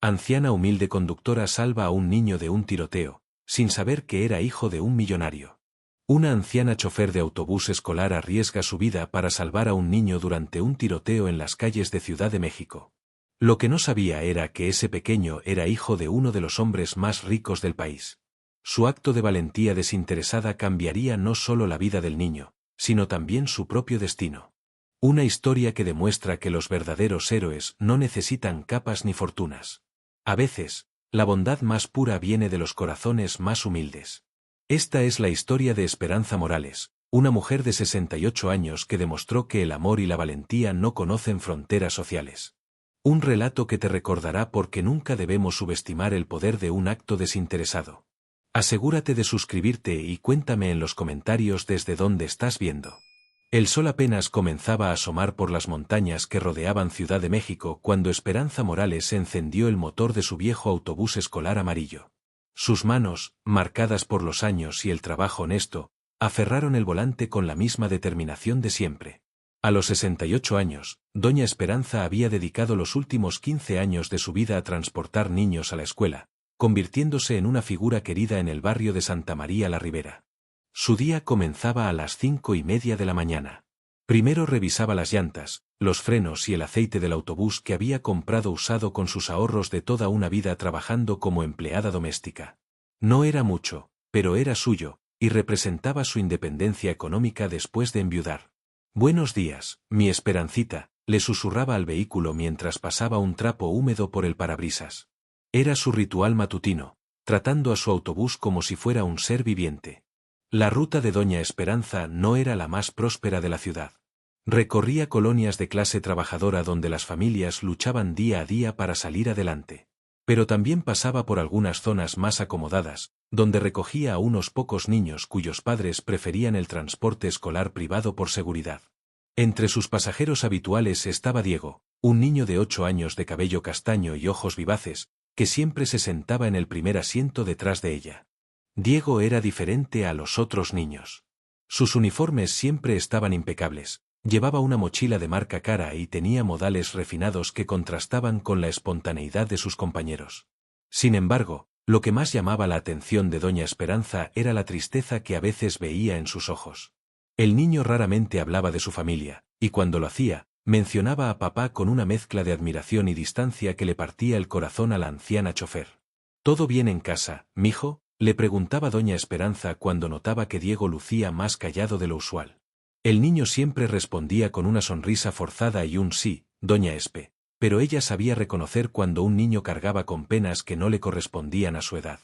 Anciana humilde conductora salva a un niño de un tiroteo, sin saber que era hijo de un millonario. Una anciana chofer de autobús escolar arriesga su vida para salvar a un niño durante un tiroteo en las calles de Ciudad de México. Lo que no sabía era que ese pequeño era hijo de uno de los hombres más ricos del país. Su acto de valentía desinteresada cambiaría no solo la vida del niño, sino también su propio destino. Una historia que demuestra que los verdaderos héroes no necesitan capas ni fortunas. A veces, la bondad más pura viene de los corazones más humildes. Esta es la historia de Esperanza Morales, una mujer de 68 años que demostró que el amor y la valentía no conocen fronteras sociales. Un relato que te recordará porque nunca debemos subestimar el poder de un acto desinteresado. Asegúrate de suscribirte y cuéntame en los comentarios desde dónde estás viendo. El sol apenas comenzaba a asomar por las montañas que rodeaban Ciudad de México cuando Esperanza Morales encendió el motor de su viejo autobús escolar amarillo. Sus manos, marcadas por los años y el trabajo honesto, aferraron el volante con la misma determinación de siempre. A los 68 años, doña Esperanza había dedicado los últimos 15 años de su vida a transportar niños a la escuela, convirtiéndose en una figura querida en el barrio de Santa María la Ribera. Su día comenzaba a las 5:30 de la mañana. Primero revisaba las llantas, los frenos y el aceite del autobús que había comprado usado con sus ahorros de toda una vida trabajando como empleada doméstica. No era mucho, pero era suyo, y representaba su independencia económica después de enviudar. «Buenos días, mi Esperancita», le susurraba al vehículo mientras pasaba un trapo húmedo por el parabrisas. Era su ritual matutino, tratando a su autobús como si fuera un ser viviente. La ruta de doña Esperanza no era la más próspera de la ciudad. Recorría colonias de clase trabajadora donde las familias luchaban día a día para salir adelante. Pero también pasaba por algunas zonas más acomodadas, donde recogía a unos pocos niños cuyos padres preferían el transporte escolar privado por seguridad. Entre sus pasajeros habituales estaba Diego, un niño de 8 años de cabello castaño y ojos vivaces, que siempre se sentaba en el primer asiento detrás de ella. Diego era diferente a los otros niños. Sus uniformes siempre estaban impecables, llevaba una mochila de marca cara y tenía modales refinados que contrastaban con la espontaneidad de sus compañeros. Sin embargo, lo que más llamaba la atención de doña Esperanza era la tristeza que a veces veía en sus ojos. El niño raramente hablaba de su familia, y cuando lo hacía, mencionaba a papá con una mezcla de admiración y distancia que le partía el corazón a la anciana chofer. «¿Todo bien en casa, mijo?», le preguntaba doña Esperanza cuando notaba que Diego lucía más callado de lo usual. El niño siempre respondía con una sonrisa forzada y un sí, doña Espe, pero ella sabía reconocer cuando un niño cargaba con penas que no le correspondían a su edad.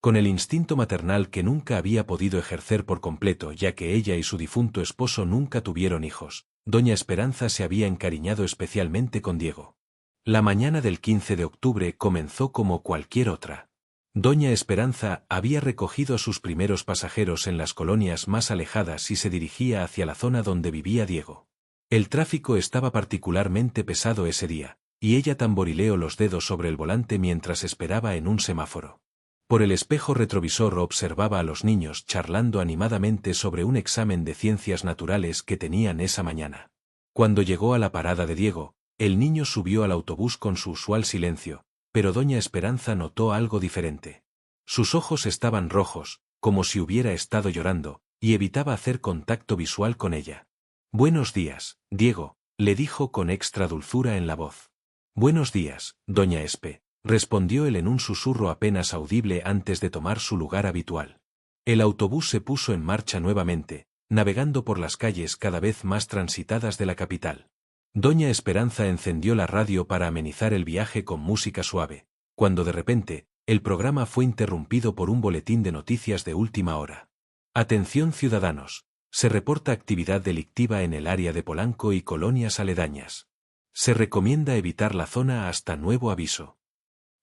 Con el instinto maternal que nunca había podido ejercer por completo ya que ella y su difunto esposo nunca tuvieron hijos, doña Esperanza se había encariñado especialmente con Diego. La mañana del 15 de octubre comenzó como cualquier otra. Doña Esperanza había recogido a sus primeros pasajeros en las colonias más alejadas y se dirigía hacia la zona donde vivía Diego. El tráfico estaba particularmente pesado ese día, y ella tamborileó los dedos sobre el volante mientras esperaba en un semáforo. Por el espejo retrovisor observaba a los niños charlando animadamente sobre un examen de ciencias naturales que tenían esa mañana. Cuando llegó a la parada de Diego, el niño subió al autobús con su usual silencio, pero doña Esperanza notó algo diferente. Sus ojos estaban rojos, como si hubiera estado llorando, y evitaba hacer contacto visual con ella. «Buenos días, Diego», le dijo con extra dulzura en la voz. «Buenos días, doña Espe», respondió él en un susurro apenas audible antes de tomar su lugar habitual. El autobús se puso en marcha nuevamente, navegando por las calles cada vez más transitadas de la capital. Doña Esperanza encendió la radio para amenizar el viaje con música suave, cuando de repente, el programa fue interrumpido por un boletín de noticias de última hora. «Atención ciudadanos, se reporta actividad delictiva en el área de Polanco y colonias aledañas. Se recomienda evitar la zona hasta nuevo aviso».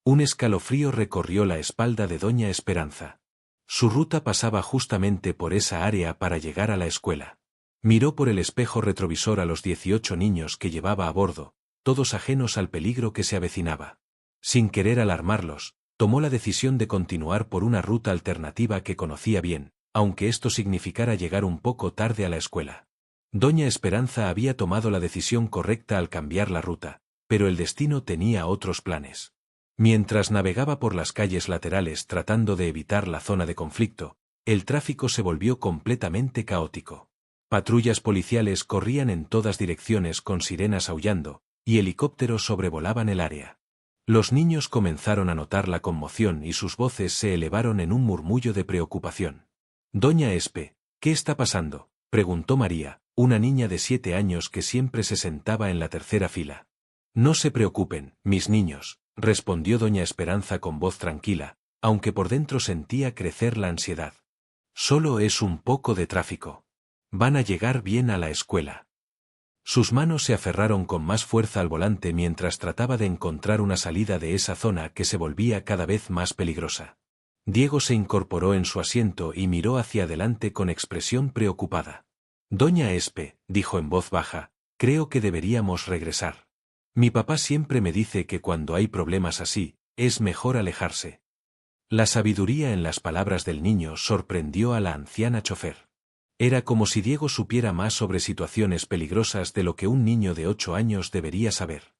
Un escalofrío recorrió la espalda de doña Esperanza. Su ruta pasaba justamente por esa área para llegar a la escuela. Miró por el espejo retrovisor a los 18 niños que llevaba a bordo, todos ajenos al peligro que se avecinaba. Sin querer alarmarlos, tomó la decisión de continuar por una ruta alternativa que conocía bien, aunque esto significara llegar un poco tarde a la escuela. Doña Esperanza había tomado la decisión correcta al cambiar la ruta, pero el destino tenía otros planes. Mientras navegaba por las calles laterales tratando de evitar la zona de conflicto, el tráfico se volvió completamente caótico. Patrullas policiales corrían en todas direcciones con sirenas aullando, y helicópteros sobrevolaban el área. Los niños comenzaron a notar la conmoción y sus voces se elevaron en un murmullo de preocupación. «Doña Espe, ¿qué está pasando?», preguntó María, una niña de 7 años que siempre se sentaba en la tercera fila. «No se preocupen, mis niños», respondió doña Esperanza con voz tranquila, aunque por dentro sentía crecer la ansiedad. «Solo es un poco de tráfico. Van a llegar bien a la escuela». Sus manos se aferraron con más fuerza al volante mientras trataba de encontrar una salida de esa zona que se volvía cada vez más peligrosa. Diego se incorporó en su asiento y miró hacia adelante con expresión preocupada. «Doña Espe», dijo en voz baja, «creo que deberíamos regresar. Mi papá siempre me dice que cuando hay problemas así, es mejor alejarse». La sabiduría en las palabras del niño sorprendió a la anciana chofer. Era como si Diego supiera más sobre situaciones peligrosas de lo que un niño de 8 años debería saber.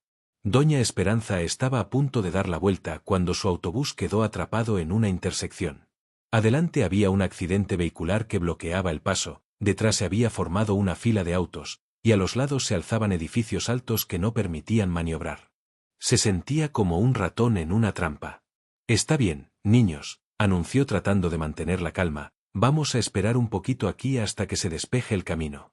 Doña Esperanza estaba a punto de dar la vuelta cuando su autobús quedó atrapado en una intersección. Adelante había un accidente vehicular que bloqueaba el paso, detrás se había formado una fila de autos, y a los lados se alzaban edificios altos que no permitían maniobrar. Se sentía como un ratón en una trampa. «Está bien, niños», anunció tratando de mantener la calma, «vamos a esperar un poquito aquí hasta que se despeje el camino».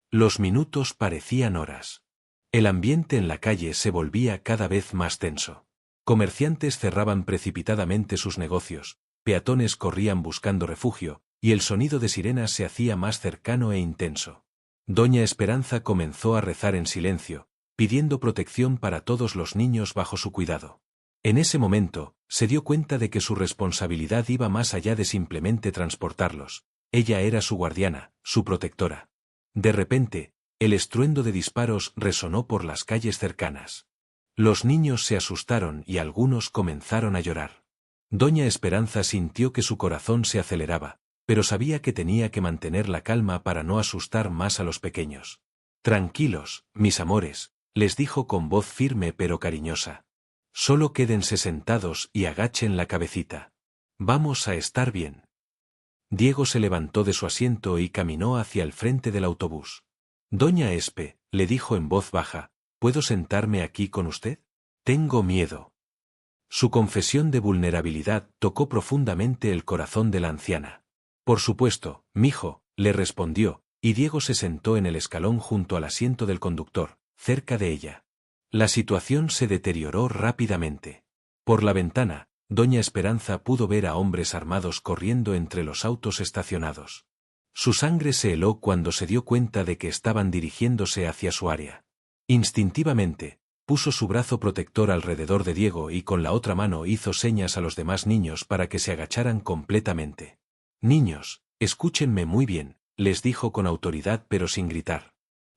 Los minutos parecían horas. El ambiente en la calle se volvía cada vez más tenso. Comerciantes cerraban precipitadamente sus negocios, peatones corrían buscando refugio, y el sonido de sirenas se hacía más cercano e intenso. Doña Esperanza comenzó a rezar en silencio, pidiendo protección para todos los niños bajo su cuidado. En ese momento, se dio cuenta de que su responsabilidad iba más allá de simplemente transportarlos. Ella era su guardiana, su protectora. De repente, el estruendo de disparos resonó por las calles cercanas. Los niños se asustaron y algunos comenzaron a llorar. Doña Esperanza sintió que su corazón se aceleraba, pero sabía que tenía que mantener la calma para no asustar más a los pequeños. «Tranquilos, mis amores», les dijo con voz firme pero cariñosa. «Solo quédense sentados y agachen la cabecita. Vamos a estar bien». Diego se levantó de su asiento y caminó hacia el frente del autobús. «Doña Espe», le dijo en voz baja, «¿puedo sentarme aquí con usted? Tengo miedo». Su confesión de vulnerabilidad tocó profundamente el corazón de la anciana. «Por supuesto, mijo», le respondió, y Diego se sentó en el escalón junto al asiento del conductor, cerca de ella. La situación se deterioró rápidamente. Por la ventana, doña Esperanza pudo ver a hombres armados corriendo entre los autos estacionados. Su sangre se heló cuando se dio cuenta de que estaban dirigiéndose hacia su área. Instintivamente, puso su brazo protector alrededor de Diego y con la otra mano hizo señas a los demás niños para que se agacharan completamente. «Niños, escúchenme muy bien», les dijo con autoridad pero sin gritar.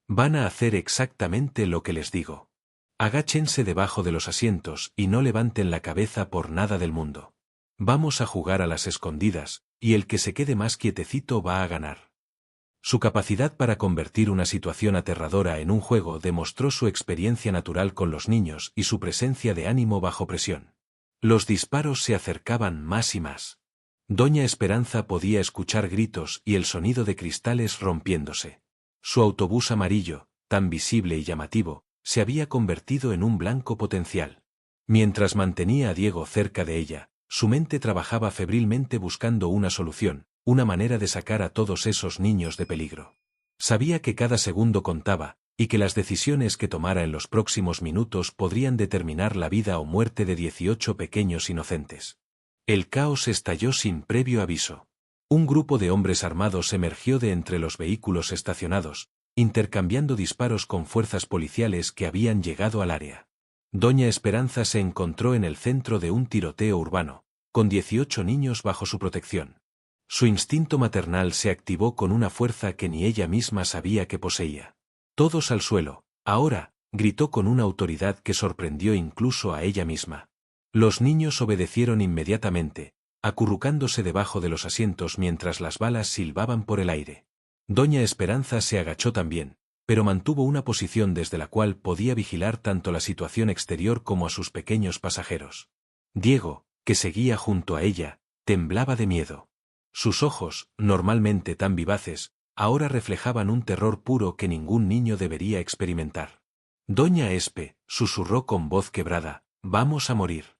«Van a hacer exactamente lo que les digo. Agáchense debajo de los asientos y no levanten la cabeza por nada del mundo. Vamos a jugar a las escondidas, y el que se quede más quietecito va a ganar». Su capacidad para convertir una situación aterradora en un juego demostró su experiencia natural con los niños y su presencia de ánimo bajo presión. Los disparos se acercaban más y más. Doña Esperanza podía escuchar gritos y el sonido de cristales rompiéndose. Su autobús amarillo, tan visible y llamativo, se había convertido en un blanco potencial. Mientras mantenía a Diego cerca de ella, su mente trabajaba febrilmente buscando una solución, una manera de sacar a todos esos niños de peligro. Sabía que cada segundo contaba, y que las decisiones que tomara en los próximos minutos podrían determinar la vida o muerte de 18 pequeños inocentes. El caos estalló sin previo aviso. Un grupo de hombres armados emergió de entre los vehículos estacionados, intercambiando disparos con fuerzas policiales que habían llegado al área. Doña Esperanza se encontró en el centro de un tiroteo urbano, con 18 niños bajo su protección. Su instinto maternal se activó con una fuerza que ni ella misma sabía que poseía. «Todos al suelo, ahora», gritó con una autoridad que sorprendió incluso a ella misma. Los niños obedecieron inmediatamente, acurrucándose debajo de los asientos mientras las balas silbaban por el aire. Doña Esperanza se agachó también, pero mantuvo una posición desde la cual podía vigilar tanto la situación exterior como a sus pequeños pasajeros. Diego, que seguía junto a ella, temblaba de miedo. Sus ojos, normalmente tan vivaces, ahora reflejaban un terror puro que ningún niño debería experimentar. Doña Espe, susurró con voz quebrada, ¿vamos a morir?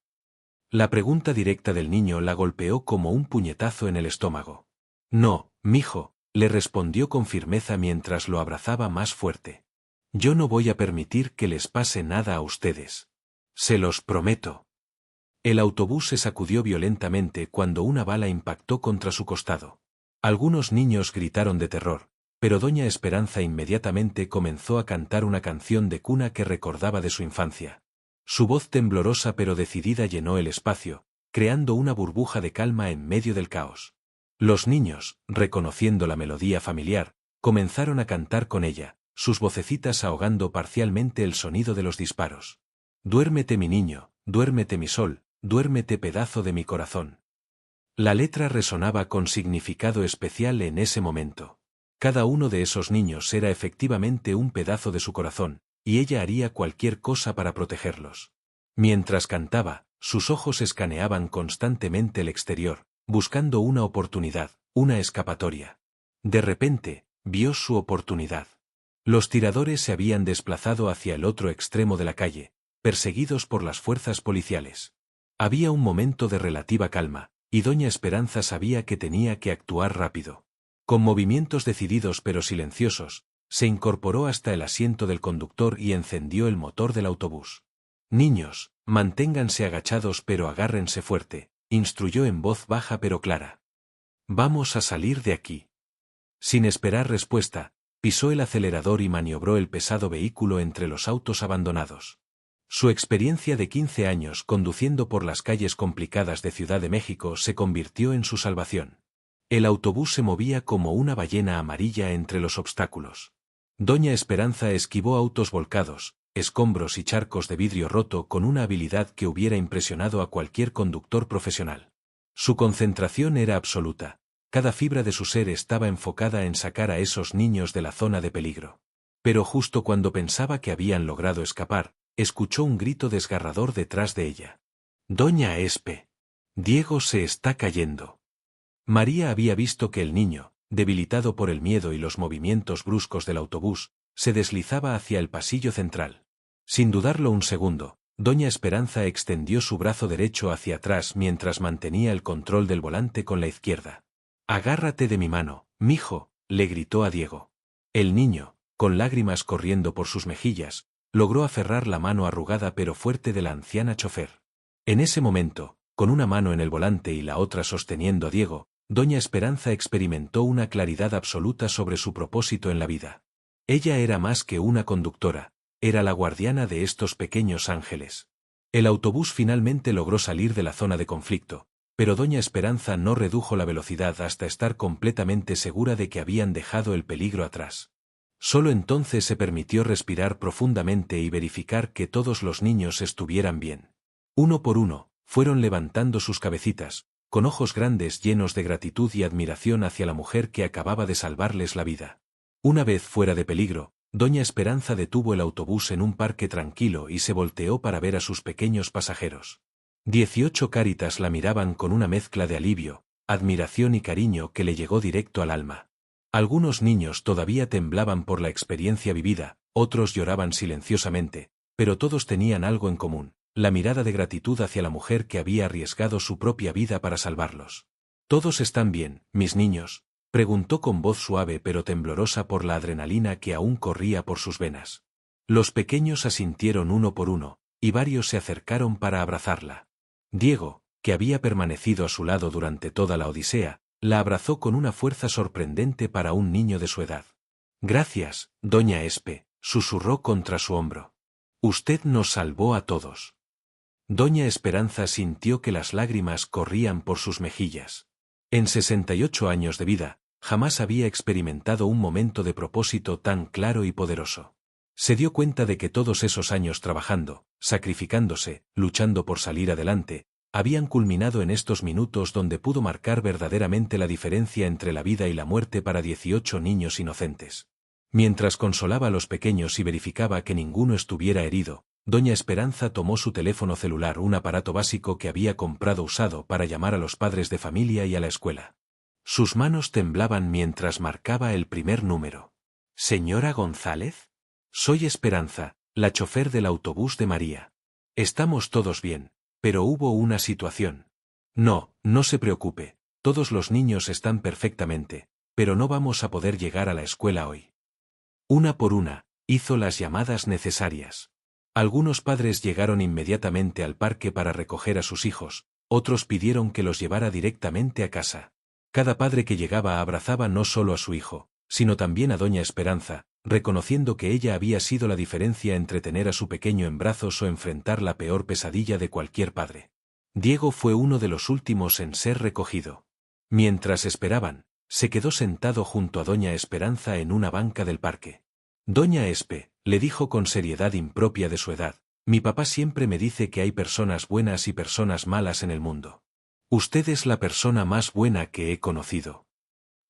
La pregunta directa del niño la golpeó como un puñetazo en el estómago. No, mijo, le respondió con firmeza mientras lo abrazaba más fuerte. Yo no voy a permitir que les pase nada a ustedes. Se los prometo. El autobús se sacudió violentamente cuando una bala impactó contra su costado. Algunos niños gritaron de terror, pero doña Esperanza inmediatamente comenzó a cantar una canción de cuna que recordaba de su infancia. Su voz temblorosa pero decidida llenó el espacio, creando una burbuja de calma en medio del caos. Los niños, reconociendo la melodía familiar, comenzaron a cantar con ella, sus vocecitas ahogando parcialmente el sonido de los disparos. Duérmete mi niño, duérmete mi sol, duérmete pedazo de mi corazón. La letra resonaba con significado especial en ese momento. Cada uno de esos niños era efectivamente un pedazo de su corazón, y ella haría cualquier cosa para protegerlos. Mientras cantaba, sus ojos escaneaban constantemente el exterior, buscando una oportunidad, una escapatoria. De repente, vio su oportunidad. Los tiradores se habían desplazado hacia el otro extremo de la calle, perseguidos por las fuerzas policiales. Había un momento de relativa calma, y doña Esperanza sabía que tenía que actuar rápido. Con movimientos decididos pero silenciosos, se incorporó hasta el asiento del conductor y encendió el motor del autobús. Niños, manténganse agachados pero agárrense fuerte, instruyó en voz baja pero clara. Vamos a salir de aquí. Sin esperar respuesta, pisó el acelerador y maniobró el pesado vehículo entre los autos abandonados. Su experiencia de 15 años conduciendo por las calles complicadas de Ciudad de México se convirtió en su salvación. El autobús se movía como una ballena amarilla entre los obstáculos. Doña Esperanza esquivó autos volcados, escombros y charcos de vidrio roto con una habilidad que hubiera impresionado a cualquier conductor profesional. Su concentración era absoluta, cada fibra de su ser estaba enfocada en sacar a esos niños de la zona de peligro. Pero justo cuando pensaba que habían logrado escapar, escuchó un grito desgarrador detrás de ella. Doña Espe. Diego se está cayendo. María había visto que el niño, debilitado por el miedo y los movimientos bruscos del autobús, se deslizaba hacia el pasillo central. Sin dudarlo un segundo, doña Esperanza extendió su brazo derecho hacia atrás mientras mantenía el control del volante con la izquierda. Agárrate de mi mano, mijo, le gritó a Diego. El niño, con lágrimas corriendo por sus mejillas, logró aferrar la mano arrugada pero fuerte de la anciana chofer. En ese momento, con una mano en el volante y la otra sosteniendo a Diego, doña Esperanza experimentó una claridad absoluta sobre su propósito en la vida. Ella era más que una conductora, era la guardiana de estos pequeños ángeles. El autobús finalmente logró salir de la zona de conflicto, pero doña Esperanza no redujo la velocidad hasta estar completamente segura de que habían dejado el peligro atrás. Solo entonces se permitió respirar profundamente y verificar que todos los niños estuvieran bien. Uno por uno, fueron levantando sus cabecitas, con ojos grandes llenos de gratitud y admiración hacia la mujer que acababa de salvarles la vida. Una vez fuera de peligro, doña Esperanza detuvo el autobús en un parque tranquilo y se volteó para ver a sus pequeños pasajeros. 18 caritas la miraban con una mezcla de alivio, admiración y cariño que le llegó directo al alma. Algunos niños todavía temblaban por la experiencia vivida, otros lloraban silenciosamente, pero todos tenían algo en común, la mirada de gratitud hacia la mujer que había arriesgado su propia vida para salvarlos. ¿Todos están bien, mis niños?, preguntó con voz suave pero temblorosa por la adrenalina que aún corría por sus venas. Los pequeños asintieron uno por uno, y varios se acercaron para abrazarla. Diego, que había permanecido a su lado durante toda la odisea, la abrazó con una fuerza sorprendente para un niño de su edad. Gracias, doña Espe, susurró contra su hombro. Usted nos salvó a todos. Doña Esperanza sintió que las lágrimas corrían por sus mejillas. En 68 años de vida, jamás había experimentado un momento de propósito tan claro y poderoso. Se dio cuenta de que todos esos años trabajando, sacrificándose, luchando por salir adelante, habían culminado en estos minutos donde pudo marcar verdaderamente la diferencia entre la vida y la muerte para 18 niños inocentes. Mientras consolaba a los pequeños y verificaba que ninguno estuviera herido, Doña Esperanza tomó su teléfono celular, un aparato básico que había comprado usado, para llamar a los padres de familia y a la escuela. Sus manos temblaban mientras marcaba el primer número. ¿Señora González? Soy Esperanza, la chofer del autobús de María. Estamos todos bien, pero hubo una situación. No, no se preocupe, todos los niños están perfectamente, pero no vamos a poder llegar a la escuela hoy. Una por una, hizo las llamadas necesarias. Algunos padres llegaron inmediatamente al parque para recoger a sus hijos, otros pidieron que los llevara directamente a casa. Cada padre que llegaba abrazaba no solo a su hijo, sino también a Doña Esperanza, reconociendo que ella había sido la diferencia entre tener a su pequeño en brazos o enfrentar la peor pesadilla de cualquier padre. Diego fue uno de los últimos en ser recogido. Mientras esperaban, se quedó sentado junto a Doña Esperanza en una banca del parque. Doña Espe, le dijo con seriedad impropia de su edad, mi papá siempre me dice que hay personas buenas y personas malas en el mundo. Usted es la persona más buena que he conocido.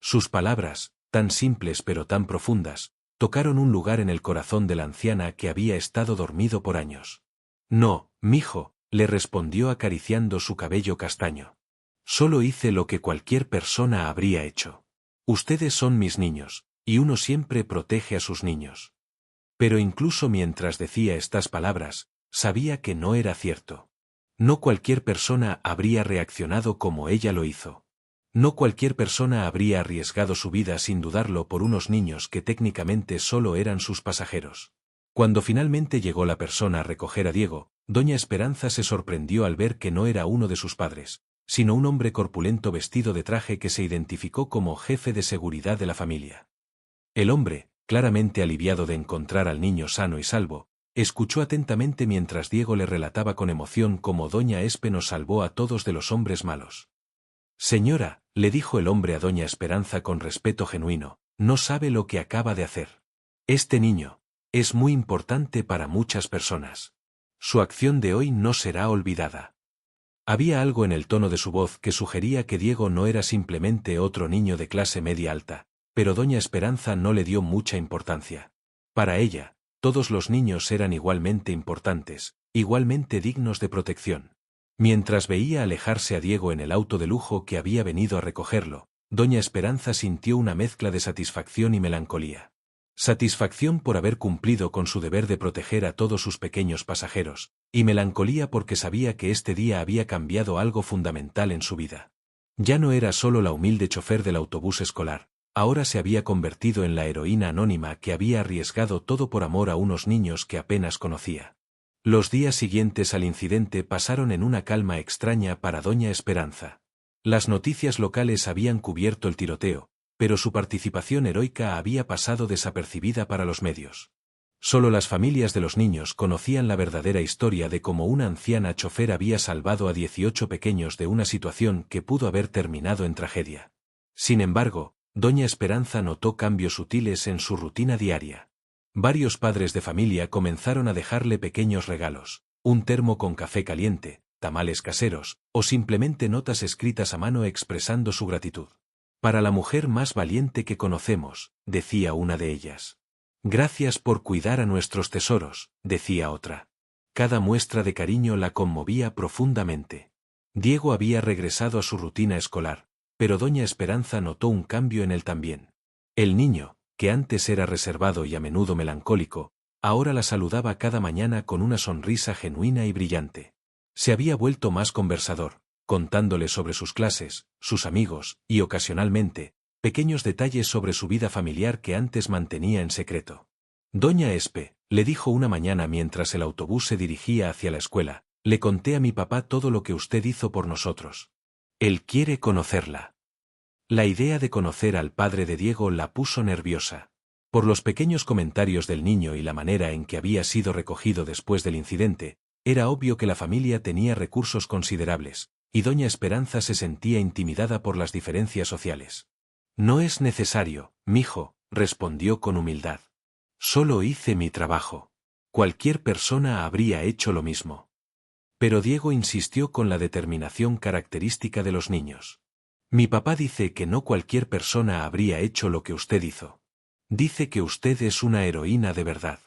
Sus palabras, tan simples pero tan profundas, tocaron un lugar en el corazón de la anciana que había estado dormido por años. No, mijo, le respondió acariciando su cabello castaño. Solo hice lo que cualquier persona habría hecho. Ustedes son mis niños, y uno siempre protege a sus niños. Pero incluso mientras decía estas palabras, sabía que no era cierto. No cualquier persona habría reaccionado como ella lo hizo. No cualquier persona habría arriesgado su vida sin dudarlo por unos niños que técnicamente solo eran sus pasajeros. Cuando finalmente llegó la persona a recoger a Diego, Doña Esperanza se sorprendió al ver que no era uno de sus padres, sino un hombre corpulento vestido de traje que se identificó como jefe de seguridad de la familia. El hombre, claramente aliviado de encontrar al niño sano y salvo, escuchó atentamente mientras Diego le relataba con emoción cómo Doña Espe nos salvó a todos de los hombres malos. Señora, le dijo el hombre a Doña Esperanza con respeto genuino, no sabe lo que acaba de hacer. Este niño es muy importante para muchas personas. Su acción de hoy no será olvidada. Había algo en el tono de su voz que sugería que Diego no era simplemente otro niño de clase media alta, pero Doña Esperanza no le dio mucha importancia. Para ella, todos los niños eran igualmente importantes, igualmente dignos de protección. Mientras veía alejarse a Diego en el auto de lujo que había venido a recogerlo, Doña Esperanza sintió una mezcla de satisfacción y melancolía. Satisfacción por haber cumplido con su deber de proteger a todos sus pequeños pasajeros, y melancolía porque sabía que este día había cambiado algo fundamental en su vida. Ya no era solo la humilde chofer del autobús escolar, ahora se había convertido en la heroína anónima que había arriesgado todo por amor a unos niños que apenas conocía. Los días siguientes al incidente pasaron en una calma extraña para Doña Esperanza. Las noticias locales habían cubierto el tiroteo, pero su participación heroica había pasado desapercibida para los medios. Solo las familias de los niños conocían la verdadera historia de cómo una anciana chofer había salvado a 18 pequeños de una situación que pudo haber terminado en tragedia. Sin embargo, Doña Esperanza notó cambios sutiles en su rutina diaria. Varios padres de familia comenzaron a dejarle pequeños regalos, un termo con café caliente, tamales caseros, o simplemente notas escritas a mano expresando su gratitud. Para la mujer más valiente que conocemos, decía una de ellas. Gracias por cuidar a nuestros tesoros, decía otra. Cada muestra de cariño la conmovía profundamente. Diego había regresado a su rutina escolar, pero Doña Esperanza notó un cambio en él también. El niño, que antes era reservado y a menudo melancólico, ahora la saludaba cada mañana con una sonrisa genuina y brillante. Se había vuelto más conversador, contándole sobre sus clases, sus amigos, y ocasionalmente, pequeños detalles sobre su vida familiar que antes mantenía en secreto. Doña Espe, le dijo una mañana mientras el autobús se dirigía hacia la escuela, le conté a mi papá todo lo que usted hizo por nosotros. Él quiere conocerla. La idea de conocer al padre de Diego la puso nerviosa. Por los pequeños comentarios del niño y la manera en que había sido recogido después del incidente, era obvio que la familia tenía recursos considerables, y Doña Esperanza se sentía intimidada por las diferencias sociales. No es necesario, mijo, respondió con humildad. Solo hice mi trabajo. Cualquier persona habría hecho lo mismo. Pero Diego insistió con la determinación característica de los niños. Mi papá dice que no cualquier persona habría hecho lo que usted hizo. Dice que usted es una heroína de verdad.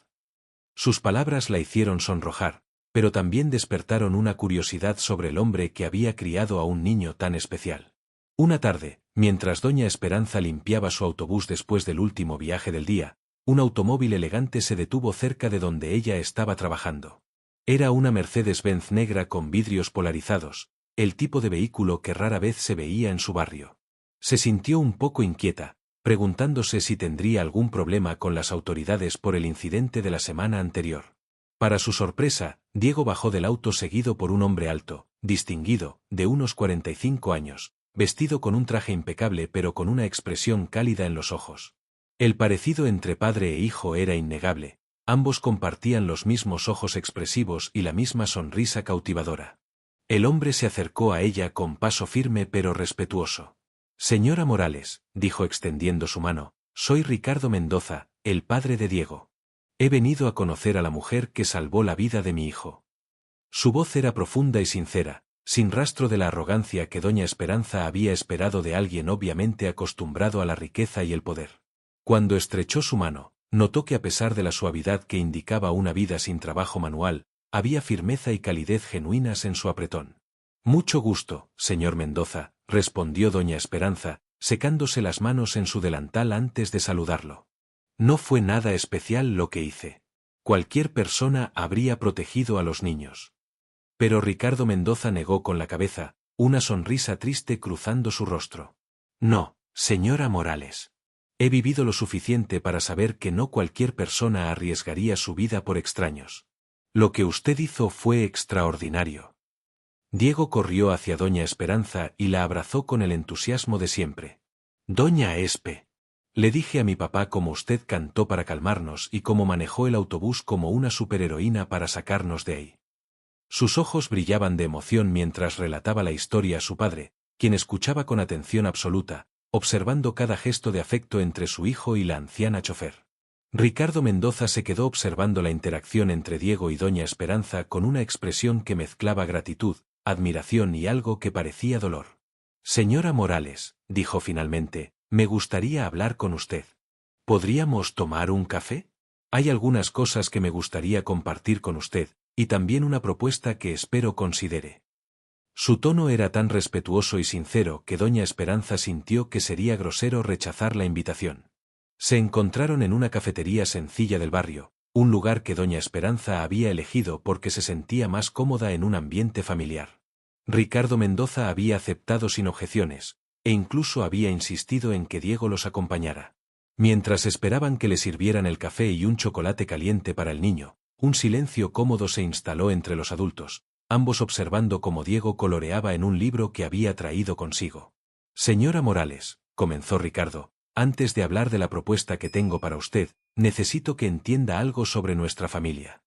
Sus palabras la hicieron sonrojar, pero también despertaron una curiosidad sobre el hombre que había criado a un niño tan especial. Una tarde, mientras doña Esperanza limpiaba su autobús después del último viaje del día, un automóvil elegante se detuvo cerca de donde ella estaba trabajando. Era una Mercedes-Benz negra con vidrios polarizados, el tipo de vehículo que rara vez se veía en su barrio. Se sintió un poco inquieta, preguntándose si tendría algún problema con las autoridades por el incidente de la semana anterior. Para su sorpresa, Diego bajó del auto seguido por un hombre alto, distinguido, de unos 45 años, vestido con un traje impecable pero con una expresión cálida en los ojos. El parecido entre padre e hijo era innegable, ambos compartían los mismos ojos expresivos y la misma sonrisa cautivadora. El hombre se acercó a ella con paso firme pero respetuoso. «Señora Morales», dijo extendiendo su mano, «soy Ricardo Mendoza, el padre de Diego. He venido a conocer a la mujer que salvó la vida de mi hijo». Su voz era profunda y sincera, sin rastro de la arrogancia que doña Esperanza había esperado de alguien obviamente acostumbrado a la riqueza y el poder. Cuando estrechó su mano, notó que a pesar de la suavidad que indicaba una vida sin trabajo manual, había firmeza y calidez genuinas en su apretón. «Mucho gusto, señor Mendoza», respondió doña Esperanza, secándose las manos en su delantal antes de saludarlo. «No fue nada especial lo que hice. Cualquier persona habría protegido a los niños». Pero Ricardo Mendoza negó con la cabeza, una sonrisa triste cruzando su rostro. «No, señora Morales. He vivido lo suficiente para saber que no cualquier persona arriesgaría su vida por extraños. Lo que usted hizo fue extraordinario». Diego corrió hacia doña Esperanza y la abrazó con el entusiasmo de siempre. «Doña Espe. Le dije a mi papá cómo usted cantó para calmarnos y cómo manejó el autobús como una superheroína para sacarnos de ahí». Sus ojos brillaban de emoción mientras relataba la historia a su padre, quien escuchaba con atención absoluta, observando cada gesto de afecto entre su hijo y la anciana chofer. Ricardo Mendoza se quedó observando la interacción entre Diego y doña Esperanza con una expresión que mezclaba gratitud, admiración y algo que parecía dolor. «Señora Morales», dijo finalmente, «me gustaría hablar con usted. ¿Podríamos tomar un café? Hay algunas cosas que me gustaría compartir con usted, y también una propuesta que espero considere». Su tono era tan respetuoso y sincero que doña Esperanza sintió que sería grosero rechazar la invitación. Se encontraron en una cafetería sencilla del barrio, un lugar que doña Esperanza había elegido porque se sentía más cómoda en un ambiente familiar. Ricardo Mendoza había aceptado sin objeciones, e incluso había insistido en que Diego los acompañara. Mientras esperaban que le sirvieran el café y un chocolate caliente para el niño, un silencio cómodo se instaló entre los adultos, ambos observando cómo Diego coloreaba en un libro que había traído consigo. «Señora Morales», comenzó Ricardo, «antes de hablar de la propuesta que tengo para usted, necesito que entienda algo sobre nuestra familia».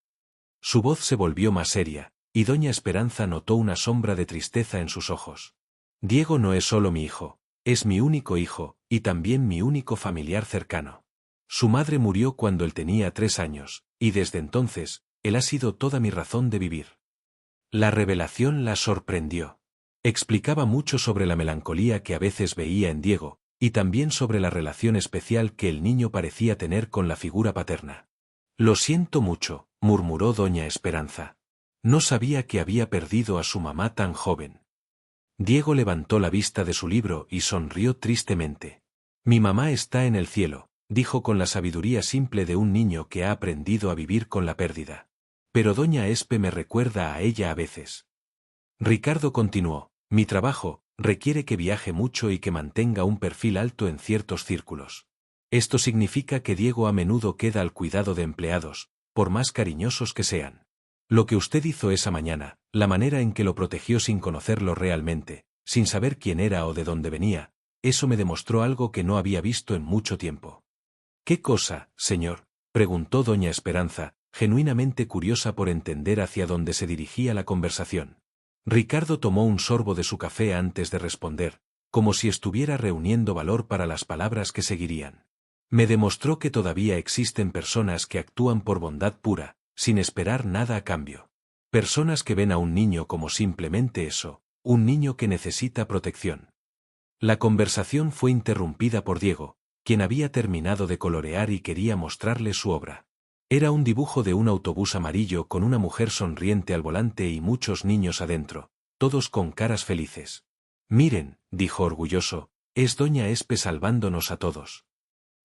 Su voz se volvió más seria, y doña Esperanza notó una sombra de tristeza en sus ojos. «Diego no es solo mi hijo, es mi único hijo, y también mi único familiar cercano. Su madre murió cuando él tenía 3 años, y desde entonces, él ha sido toda mi razón de vivir». La revelación la sorprendió. Explicaba mucho sobre la melancolía que a veces veía en Diego, y también sobre la relación especial que el niño parecía tener con la figura paterna. «Lo siento mucho», murmuró doña Esperanza. «No sabía que había perdido a su mamá tan joven». Diego levantó la vista de su libro y sonrió tristemente. «Mi mamá está en el cielo», dijo con la sabiduría simple de un niño que ha aprendido a vivir con la pérdida. «Pero doña Espe me recuerda a ella a veces». Ricardo continuó, «Mi trabajo requiere que viaje mucho y que mantenga un perfil alto en ciertos círculos. Esto significa que Diego a menudo queda al cuidado de empleados, por más cariñosos que sean. Lo que usted hizo esa mañana, la manera en que lo protegió sin conocerlo realmente, sin saber quién era o de dónde venía, eso me demostró algo que no había visto en mucho tiempo». «¿Qué cosa, señor?», preguntó doña Esperanza, genuinamente curiosa por entender hacia dónde se dirigía la conversación. Ricardo tomó un sorbo de su café antes de responder, como si estuviera reuniendo valor para las palabras que seguirían. «Me demostró que todavía existen personas que actúan por bondad pura, sin esperar nada a cambio. Personas que ven a un niño como simplemente eso, un niño que necesita protección». La conversación fue interrumpida por Diego, quien había terminado de colorear y quería mostrarle su obra. Era un dibujo de un autobús amarillo con una mujer sonriente al volante y muchos niños adentro, todos con caras felices. Miren, dijo orgulloso, es doña Espe salvándonos a todos.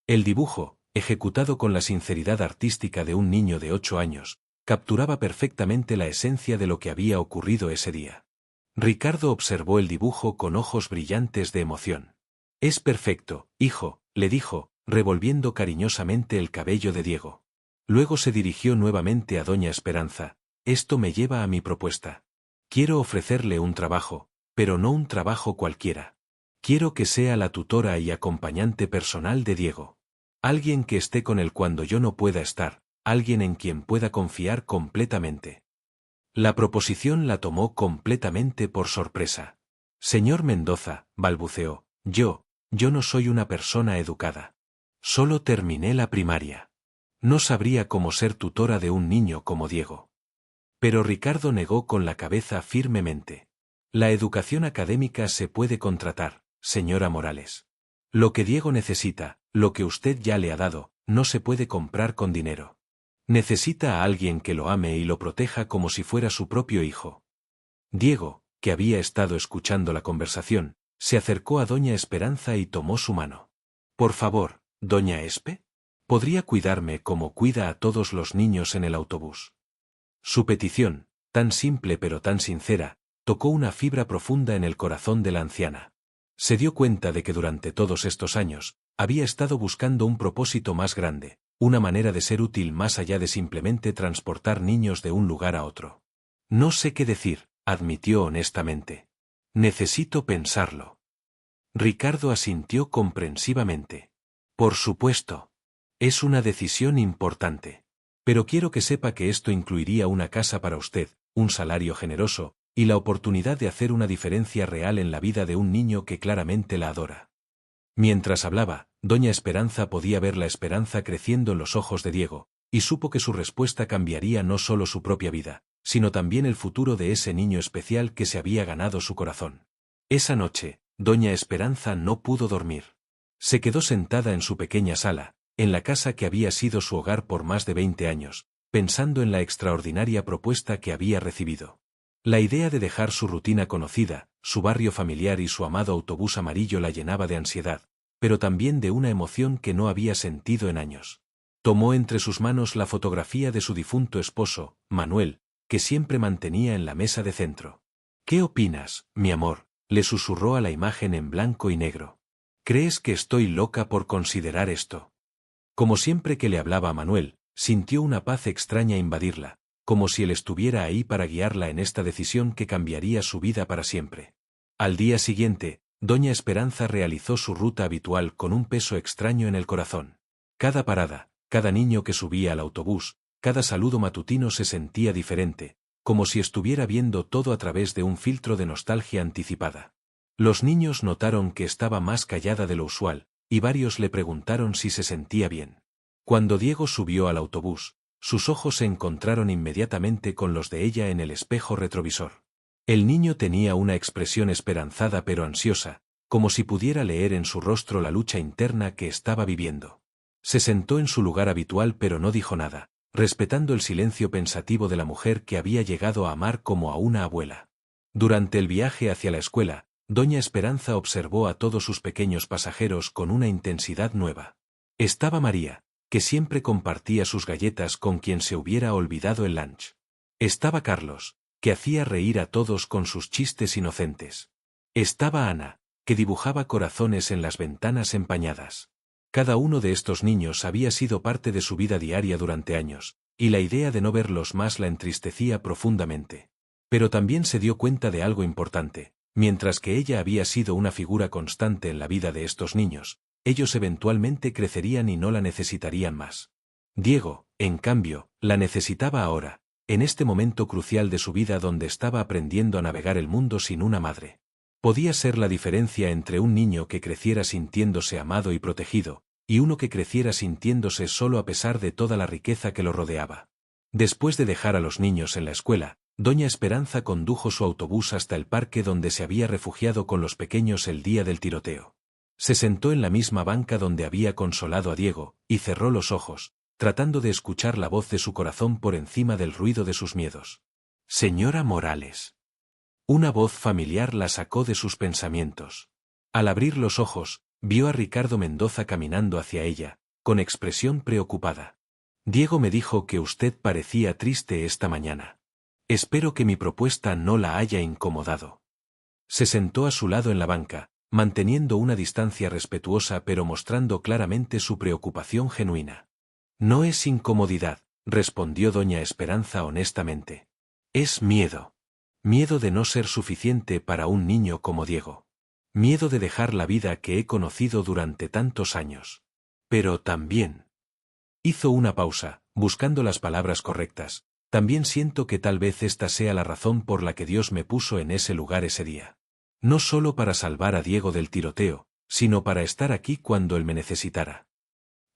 El dibujo, ejecutado con la sinceridad artística de un niño de 8 años, capturaba perfectamente la esencia de lo que había ocurrido ese día. Ricardo observó el dibujo con ojos brillantes de emoción. Es perfecto, hijo, le dijo, revolviendo cariñosamente el cabello de Diego. Luego se dirigió nuevamente a doña Esperanza. Esto me lleva a mi propuesta. Quiero ofrecerle un trabajo, pero no un trabajo cualquiera. Quiero que sea la tutora y acompañante personal de Diego. Alguien que esté con él cuando yo no pueda estar, alguien en quien pueda confiar completamente. La proposición la tomó completamente por sorpresa. Señor Mendoza, balbuceó, yo no soy una persona educada. Solo terminé la primaria. No sabría cómo ser tutora de un niño como Diego. Pero Ricardo negó con la cabeza firmemente. La educación académica se puede contratar, señora Morales. Lo que Diego necesita, lo que usted ya le ha dado, no se puede comprar con dinero. Necesita a alguien que lo ame y lo proteja como si fuera su propio hijo. Diego, que había estado escuchando la conversación, se acercó a doña Esperanza y tomó su mano. Por favor, doña Espe, ¿podría cuidarme como cuida a todos los niños en el autobús? Su petición, tan simple pero tan sincera, tocó una fibra profunda en el corazón de la anciana. Se dio cuenta de que durante todos estos años, había estado buscando un propósito más grande, una manera de ser útil más allá de simplemente transportar niños de un lugar a otro. No sé qué decir, admitió honestamente. Necesito pensarlo. Ricardo asintió comprensivamente. Por supuesto. Es una decisión importante. Pero quiero que sepa que esto incluiría una casa para usted, un salario generoso, y la oportunidad de hacer una diferencia real en la vida de un niño que claramente la adora. Mientras hablaba, doña Esperanza podía ver la esperanza creciendo en los ojos de Diego, y supo que su respuesta cambiaría no solo su propia vida, sino también el futuro de ese niño especial que se había ganado su corazón. Esa noche, doña Esperanza no pudo dormir. Se quedó sentada en su pequeña sala, en la casa que había sido su hogar por más de 20 años, pensando en la extraordinaria propuesta que había recibido. La idea de dejar su rutina conocida, su barrio familiar y su amado autobús amarillo la llenaba de ansiedad, pero también de una emoción que no había sentido en años. Tomó entre sus manos la fotografía de su difunto esposo, Manuel, que siempre mantenía en la mesa de centro. ¿Qué opinas, mi amor?, le susurró a la imagen en blanco y negro. ¿Crees que estoy loca por considerar esto? Como siempre que le hablaba a Manuel, sintió una paz extraña invadirla, como si él estuviera ahí para guiarla en esta decisión que cambiaría su vida para siempre. Al día siguiente, doña Esperanza realizó su ruta habitual con un peso extraño en el corazón. Cada parada, cada niño que subía al autobús, cada saludo matutino se sentía diferente, como si estuviera viendo todo a través de un filtro de nostalgia anticipada. Los niños notaron que estaba más callada de lo usual, y varios le preguntaron si se sentía bien. Cuando Diego subió al autobús, sus ojos se encontraron inmediatamente con los de ella en el espejo retrovisor. El niño tenía una expresión esperanzada pero ansiosa, como si pudiera leer en su rostro la lucha interna que estaba viviendo. Se sentó en su lugar habitual pero no dijo nada, respetando el silencio pensativo de la mujer que había llegado a amar como a una abuela. Durante el viaje hacia la escuela, doña Esperanza observó a todos sus pequeños pasajeros con una intensidad nueva. Estaba María, que siempre compartía sus galletas con quien se hubiera olvidado el lunch. Estaba Carlos, que hacía reír a todos con sus chistes inocentes. Estaba Ana, que dibujaba corazones en las ventanas empañadas. Cada uno de estos niños había sido parte de su vida diaria durante años, y la idea de no verlos más la entristecía profundamente. Pero también se dio cuenta de algo importante: mientras que ella había sido una figura constante en la vida de estos niños, ellos eventualmente crecerían y no la necesitarían más. Diego, en cambio, la necesitaba ahora, en este momento crucial de su vida donde estaba aprendiendo a navegar el mundo sin una madre. Podía ser la diferencia entre un niño que creciera sintiéndose amado y protegido, y uno que creciera sintiéndose solo a pesar de toda la riqueza que lo rodeaba. Después de dejar a los niños en la escuela, doña Esperanza condujo su autobús hasta el parque donde se había refugiado con los pequeños el día del tiroteo. Se sentó en la misma banca donde había consolado a Diego, y cerró los ojos, tratando de escuchar la voz de su corazón por encima del ruido de sus miedos. Señora Morales. Una voz familiar la sacó de sus pensamientos. Al abrir los ojos, vio a Ricardo Mendoza caminando hacia ella, con expresión preocupada. Diego me dijo que usted parecía triste esta mañana. Espero que mi propuesta no la haya incomodado. Se sentó a su lado en la banca, manteniendo una distancia respetuosa pero mostrando claramente su preocupación genuina. No es incomodidad, respondió doña Esperanza honestamente. Es miedo. Miedo de no ser suficiente para un niño como Diego. Miedo de dejar la vida que he conocido durante tantos años. Pero también. Hizo una pausa, buscando las palabras correctas. También siento que tal vez esta sea la razón por la que Dios me puso en ese lugar ese día. No solo para salvar a Diego del tiroteo, sino para estar aquí cuando él me necesitara.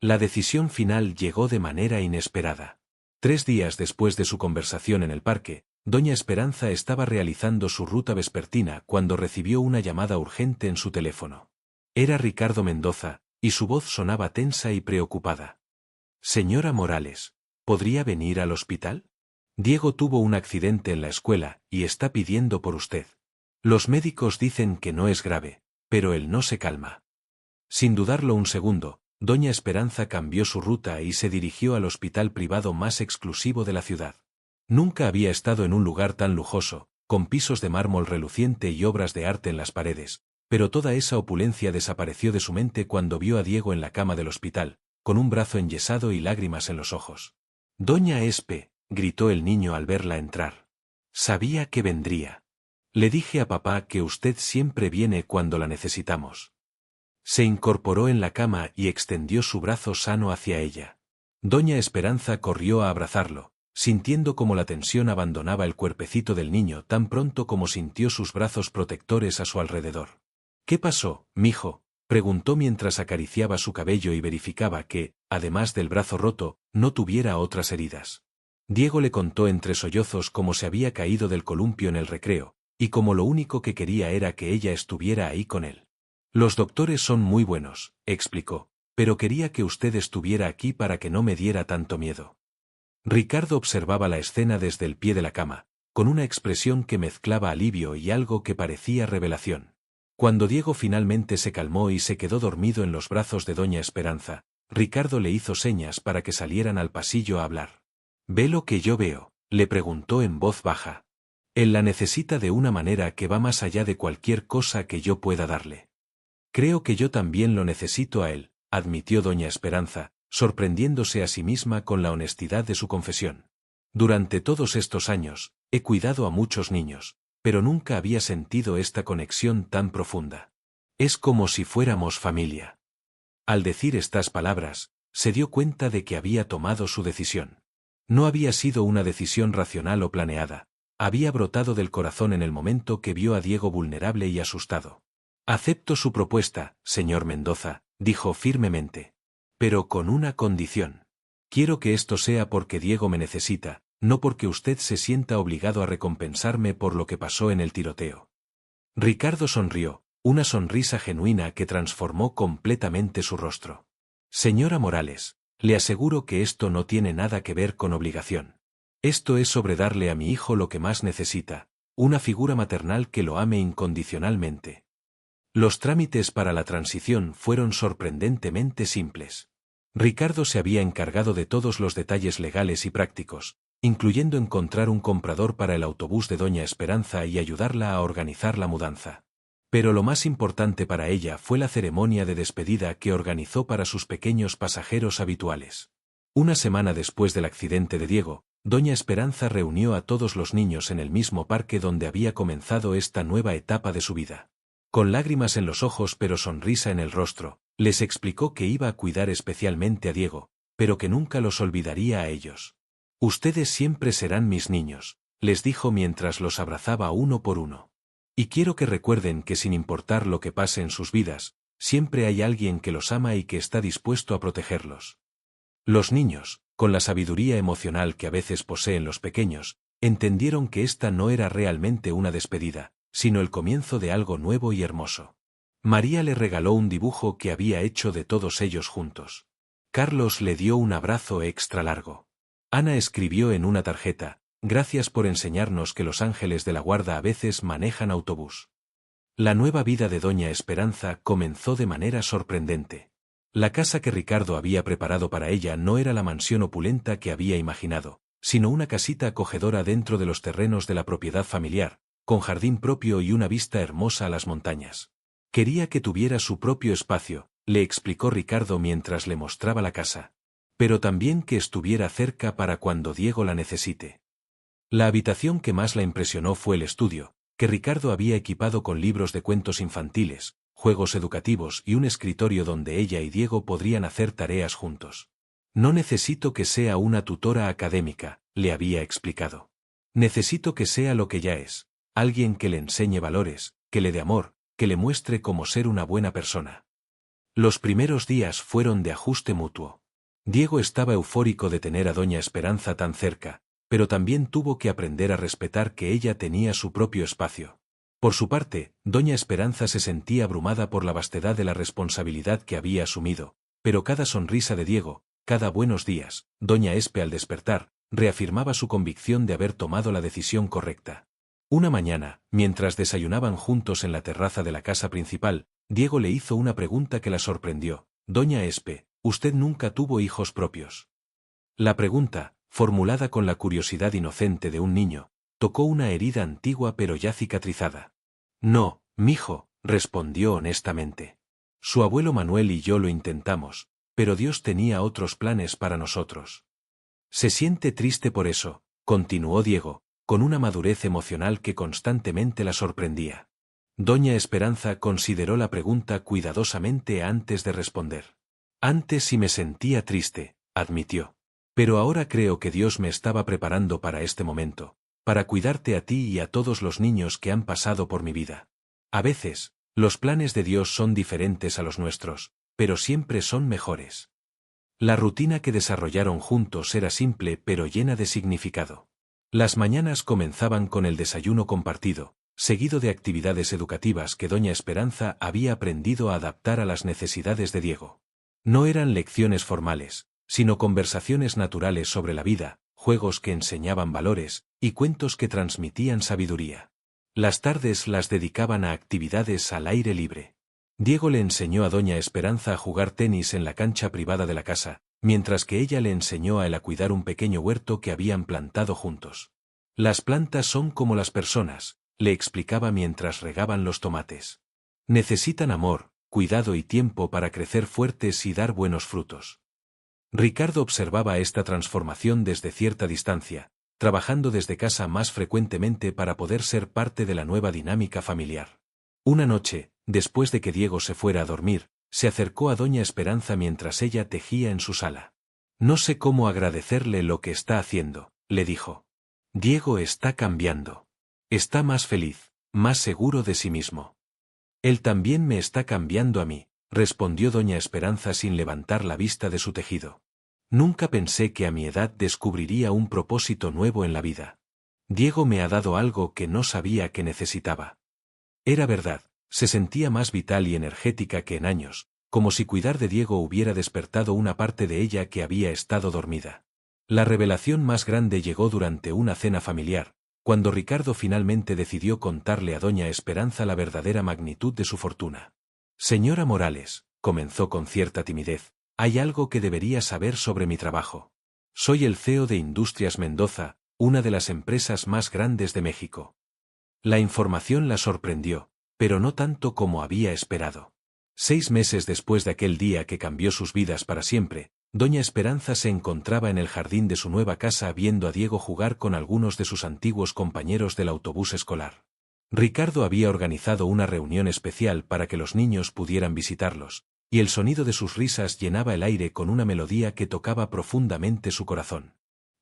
La decisión final llegó de manera inesperada. 3 días después de su conversación en el parque, doña Esperanza estaba realizando su ruta vespertina cuando recibió una llamada urgente en su teléfono. Era Ricardo Mendoza, y su voz sonaba tensa y preocupada. Señora Morales, ¿podría venir al hospital? Diego tuvo un accidente en la escuela y está pidiendo por usted. Los médicos dicen que no es grave, pero él no se calma. Sin dudarlo un segundo, doña Esperanza cambió su ruta y se dirigió al hospital privado más exclusivo de la ciudad. Nunca había estado en un lugar tan lujoso, con pisos de mármol reluciente y obras de arte en las paredes, pero toda esa opulencia desapareció de su mente cuando vio a Diego en la cama del hospital, con un brazo enyesado y lágrimas en los ojos. Doña Espe, gritó el niño al verla entrar. Sabía que vendría. Le dije a papá que usted siempre viene cuando la necesitamos. Se incorporó en la cama y extendió su brazo sano hacia ella. Doña Esperanza corrió a abrazarlo, sintiendo como la tensión abandonaba el cuerpecito del niño tan pronto como sintió sus brazos protectores a su alrededor. ¿Qué pasó, mijo?, preguntó mientras acariciaba su cabello y verificaba que, además del brazo roto, no tuviera otras heridas. Diego le contó entre sollozos cómo se había caído del columpio en el recreo, y como lo único que quería era que ella estuviera ahí con él. Los doctores son muy buenos, explicó, pero quería que usted estuviera aquí para que no me diera tanto miedo. Ricardo observaba la escena desde el pie de la cama, con una expresión que mezclaba alivio y algo que parecía revelación. Cuando Diego finalmente se calmó y se quedó dormido en los brazos de doña Esperanza, Ricardo le hizo señas para que salieran al pasillo a hablar. ¿Ve lo que yo veo?, le preguntó en voz baja. Él la necesita de una manera que va más allá de cualquier cosa que yo pueda darle. Creo que yo también lo necesito a él, admitió doña Esperanza, sorprendiéndose a sí misma con la honestidad de su confesión. Durante todos estos años, he cuidado a muchos niños, pero nunca había sentido esta conexión tan profunda. Es como si fuéramos familia. Al decir estas palabras, se dio cuenta de que había tomado su decisión. No había sido una decisión racional o planeada, había brotado del corazón en el momento que vio a Diego vulnerable y asustado. Acepto su propuesta, señor Mendoza, dijo firmemente. Pero con una condición. Quiero que esto sea porque Diego me necesita, no porque usted se sienta obligado a recompensarme por lo que pasó en el tiroteo. Ricardo sonrió, una sonrisa genuina que transformó completamente su rostro. Señora Morales, le aseguro que esto no tiene nada que ver con obligación. Esto es sobre darle a mi hijo lo que más necesita, una figura maternal que lo ame incondicionalmente. Los trámites para la transición fueron sorprendentemente simples. Ricardo se había encargado de todos los detalles legales y prácticos, incluyendo encontrar un comprador para el autobús de doña Esperanza y ayudarla a organizar la mudanza. Pero lo más importante para ella fue la ceremonia de despedida que organizó para sus pequeños pasajeros habituales. Una semana después del accidente de Diego, doña Esperanza reunió a todos los niños en el mismo parque donde había comenzado esta nueva etapa de su vida. Con lágrimas en los ojos pero sonrisa en el rostro, les explicó que iba a cuidar especialmente a Diego, pero que nunca los olvidaría a ellos. Ustedes siempre serán mis niños, les dijo mientras los abrazaba uno por uno. Y quiero que recuerden que sin importar lo que pase en sus vidas, siempre hay alguien que los ama y que está dispuesto a protegerlos. Los niños, con la sabiduría emocional que a veces poseen los pequeños, entendieron que esta no era realmente una despedida, sino el comienzo de algo nuevo y hermoso. María le regaló un dibujo que había hecho de todos ellos juntos. Carlos le dio un abrazo extra largo. Ana escribió en una tarjeta: «Gracias por enseñarnos que los ángeles de la guarda a veces manejan autobús». La nueva vida de doña Esperanza comenzó de manera sorprendente. La casa que Ricardo había preparado para ella no era la mansión opulenta que había imaginado, sino una casita acogedora dentro de los terrenos de la propiedad familiar, con jardín propio y una vista hermosa a las montañas. Quería que tuviera su propio espacio, le explicó Ricardo mientras le mostraba la casa. Pero también que estuviera cerca para cuando Diego la necesite. La habitación que más la impresionó fue el estudio, que Ricardo había equipado con libros de cuentos infantiles, juegos educativos y un escritorio donde ella y Diego podrían hacer tareas juntos. «No necesito que sea una tutora académica», le había explicado. «Necesito que sea lo que ya es, alguien que le enseñe valores, que le dé amor, que le muestre cómo ser una buena persona». Los primeros días fueron de ajuste mutuo. Diego estaba eufórico de tener a doña Esperanza tan cerca, pero también tuvo que aprender a respetar que ella tenía su propio espacio. Por su parte, doña Esperanza se sentía abrumada por la vastedad de la responsabilidad que había asumido, pero cada sonrisa de Diego, cada buenos días, doña Espe al despertar, reafirmaba su convicción de haber tomado la decisión correcta. Una mañana, mientras desayunaban juntos en la terraza de la casa principal, Diego le hizo una pregunta que la sorprendió. «Doña Espe, ¿usted nunca tuvo hijos propios?». La pregunta, formulada con la curiosidad inocente de un niño, tocó una herida antigua pero ya cicatrizada. «No, mijo», respondió honestamente. «Su abuelo Manuel y yo lo intentamos, pero Dios tenía otros planes para nosotros». «¿Se siente triste por eso?», continuó Diego, con una madurez emocional que constantemente la sorprendía. Doña Esperanza consideró la pregunta cuidadosamente antes de responder. «Antes sí me sentía triste», admitió. «Pero ahora creo que Dios me estaba preparando para este momento, para cuidarte a ti y a todos los niños que han pasado por mi vida. A veces, los planes de Dios son diferentes a los nuestros, pero siempre son mejores». La rutina que desarrollaron juntos era simple pero llena de significado. Las mañanas comenzaban con el desayuno compartido, seguido de actividades educativas que doña Esperanza había aprendido a adaptar a las necesidades de Diego. No eran lecciones formales, sino conversaciones naturales sobre la vida, juegos que enseñaban valores, y cuentos que transmitían sabiduría. Las tardes las dedicaban a actividades al aire libre. Diego le enseñó a doña Esperanza a jugar tenis en la cancha privada de la casa, mientras que ella le enseñó a él a cuidar un pequeño huerto que habían plantado juntos. «Las plantas son como las personas», le explicaba mientras regaban los tomates. «Necesitan amor, cuidado y tiempo para crecer fuertes y dar buenos frutos». Ricardo observaba esta transformación desde cierta distancia, trabajando desde casa más frecuentemente para poder ser parte de la nueva dinámica familiar. Una noche, después de que Diego se fuera a dormir, se acercó a doña Esperanza mientras ella tejía en su sala. «No sé cómo agradecerle lo que está haciendo», le dijo. «Diego está cambiando. Está más feliz, más seguro de sí mismo». «Él también me está cambiando a mí», respondió doña Esperanza sin levantar la vista de su tejido. «Nunca pensé que a mi edad descubriría un propósito nuevo en la vida. Diego me ha dado algo que no sabía que necesitaba». Era verdad, se sentía más vital y energética que en años, como si cuidar de Diego hubiera despertado una parte de ella que había estado dormida. La revelación más grande llegó durante una cena familiar, cuando Ricardo finalmente decidió contarle a doña Esperanza la verdadera magnitud de su fortuna. «Señora Morales», comenzó con cierta timidez, «hay algo que debería saber sobre mi trabajo. Soy el CEO de Industrias Mendoza, una de las empresas más grandes de México». La información la sorprendió, pero no tanto como había esperado. 6 meses después de aquel día que cambió sus vidas para siempre, doña Esperanza se encontraba en el jardín de su nueva casa viendo a Diego jugar con algunos de sus antiguos compañeros del autobús escolar. Ricardo había organizado una reunión especial para que los niños pudieran visitarlos, y el sonido de sus risas llenaba el aire con una melodía que tocaba profundamente su corazón.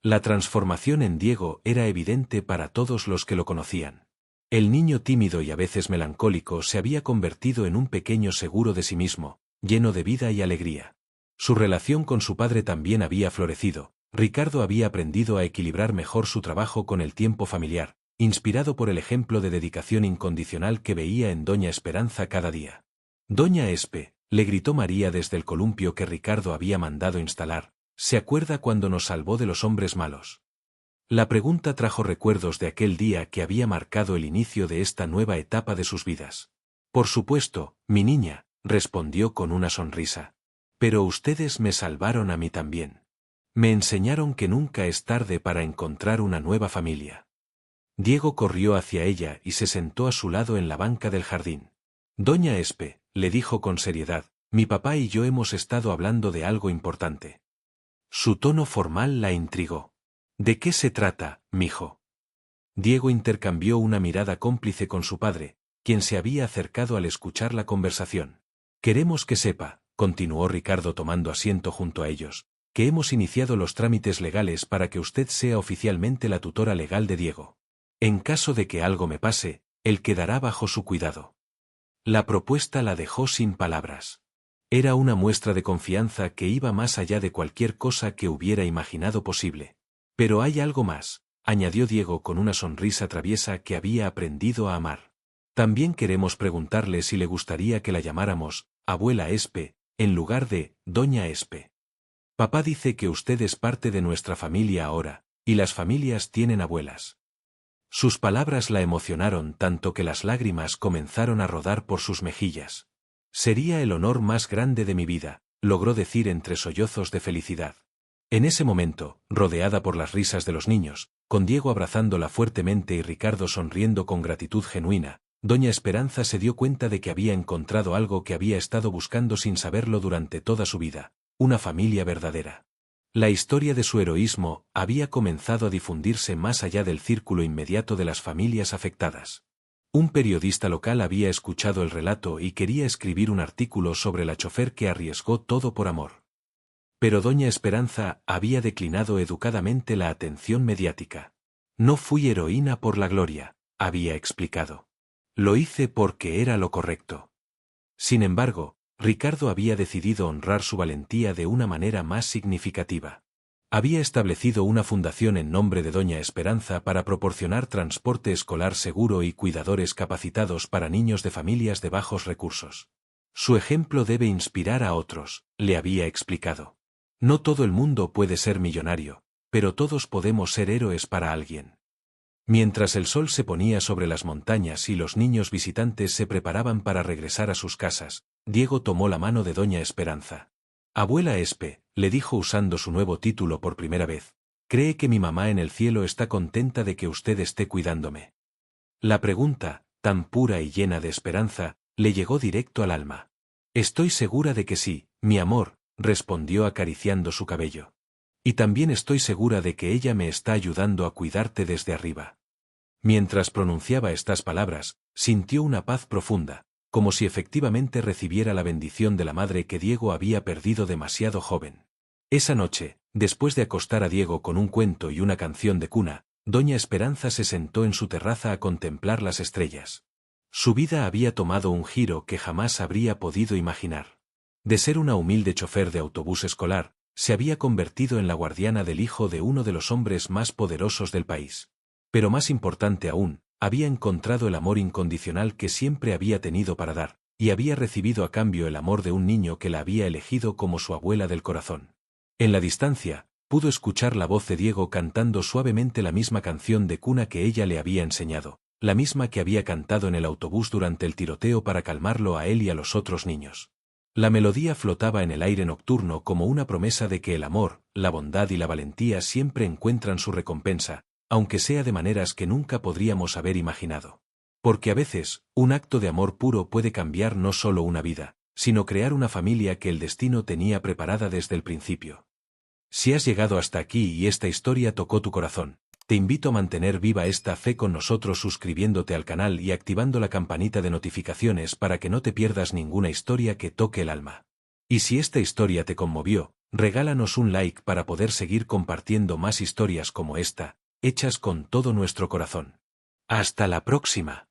La transformación en Diego era evidente para todos los que lo conocían. El niño tímido y a veces melancólico se había convertido en un pequeño seguro de sí mismo, lleno de vida y alegría. Su relación con su padre también había florecido. Ricardo había aprendido a equilibrar mejor su trabajo con el tiempo familiar, inspirado por el ejemplo de dedicación incondicional que veía en doña Esperanza cada día. «Doña Espe», le gritó María desde el columpio que Ricardo había mandado instalar. ¿Se acuerda cuando nos salvó de los hombres malos? La pregunta trajo recuerdos de aquel día que había marcado el inicio de esta nueva etapa de sus vidas. Por supuesto, mi niña, respondió con una sonrisa. Pero ustedes me salvaron a mí también. Me enseñaron que nunca es tarde para encontrar una nueva familia. Diego corrió hacia ella y se sentó a su lado en la banca del jardín. Doña Espe, le dijo con seriedad, mi papá y yo hemos estado hablando de algo importante. Su tono formal la intrigó. ¿De qué se trata, mijo? Diego intercambió una mirada cómplice con su padre, quien se había acercado al escuchar la conversación. Queremos que sepa, continuó Ricardo tomando asiento junto a ellos, que hemos iniciado los trámites legales para que usted sea oficialmente la tutora legal de Diego. En caso de que algo me pase, él quedará bajo su cuidado. La propuesta la dejó sin palabras. Era una muestra de confianza que iba más allá de cualquier cosa que hubiera imaginado posible. Pero hay algo más, añadió Diego con una sonrisa traviesa que había aprendido a amar. También queremos preguntarle si le gustaría que la llamáramos abuela Espe, en lugar de doña Espe. Papá dice que usted es parte de nuestra familia ahora, y las familias tienen abuelas. Sus palabras la emocionaron tanto que las lágrimas comenzaron a rodar por sus mejillas. Sería el honor más grande de mi vida, logró decir entre sollozos de felicidad. En ese momento, rodeada por las risas de los niños, con Diego abrazándola fuertemente y Ricardo sonriendo con gratitud genuina, doña Esperanza se dio cuenta de que había encontrado algo que había estado buscando sin saberlo durante toda su vida, una familia verdadera. La historia de su heroísmo había comenzado a difundirse más allá del círculo inmediato de las familias afectadas. Un periodista local había escuchado el relato y quería escribir un artículo sobre la chofer que arriesgó todo por amor. Pero doña Esperanza había declinado educadamente la atención mediática. No fui heroína por la gloria, había explicado. Lo hice porque era lo correcto. Sin embargo, Ricardo había decidido honrar su valentía de una manera más significativa. Había establecido una fundación en nombre de doña Esperanza para proporcionar transporte escolar seguro y cuidadores capacitados para niños de familias de bajos recursos. Su ejemplo debe inspirar a otros, le había explicado. No todo el mundo puede ser millonario, pero todos podemos ser héroes para alguien. Mientras el sol se ponía sobre las montañas y los niños visitantes se preparaban para regresar a sus casas, Diego tomó la mano de doña Esperanza. Abuela Espe, le dijo usando su nuevo título por primera vez, ¿cree que mi mamá en el cielo está contenta de que usted esté cuidándome? La pregunta, tan pura y llena de esperanza, le llegó directo al alma. Estoy segura de que sí, mi amor, respondió acariciando su cabello. Y también estoy segura de que ella me está ayudando a cuidarte desde arriba. Mientras pronunciaba estas palabras, sintió una paz profunda, como si efectivamente recibiera la bendición de la madre que Diego había perdido demasiado joven. Esa noche, después de acostar a Diego con un cuento y una canción de cuna, doña Esperanza se sentó en su terraza a contemplar las estrellas. Su vida había tomado un giro que jamás habría podido imaginar. De ser una humilde chofer de autobús escolar, se había convertido en la guardiana del hijo de uno de los hombres más poderosos del país. Pero más importante aún, había encontrado el amor incondicional que siempre había tenido para dar, y había recibido a cambio el amor de un niño que la había elegido como su abuela del corazón. En la distancia, pudo escuchar la voz de Diego cantando suavemente la misma canción de cuna que ella le había enseñado, la misma que había cantado en el autobús durante el tiroteo para calmarlo a él y a los otros niños. La melodía flotaba en el aire nocturno como una promesa de que el amor, la bondad y la valentía siempre encuentran su recompensa, aunque sea de maneras que nunca podríamos haber imaginado. Porque a veces, un acto de amor puro puede cambiar no solo una vida, sino crear una familia que el destino tenía preparada desde el principio. Si has llegado hasta aquí y esta historia tocó tu corazón, te invito a mantener viva esta fe con nosotros suscribiéndote al canal y activando la campanita de notificaciones para que no te pierdas ninguna historia que toque el alma. Y si esta historia te conmovió, regálanos un like para poder seguir compartiendo más historias como esta, hechas con todo nuestro corazón. ¡Hasta la próxima!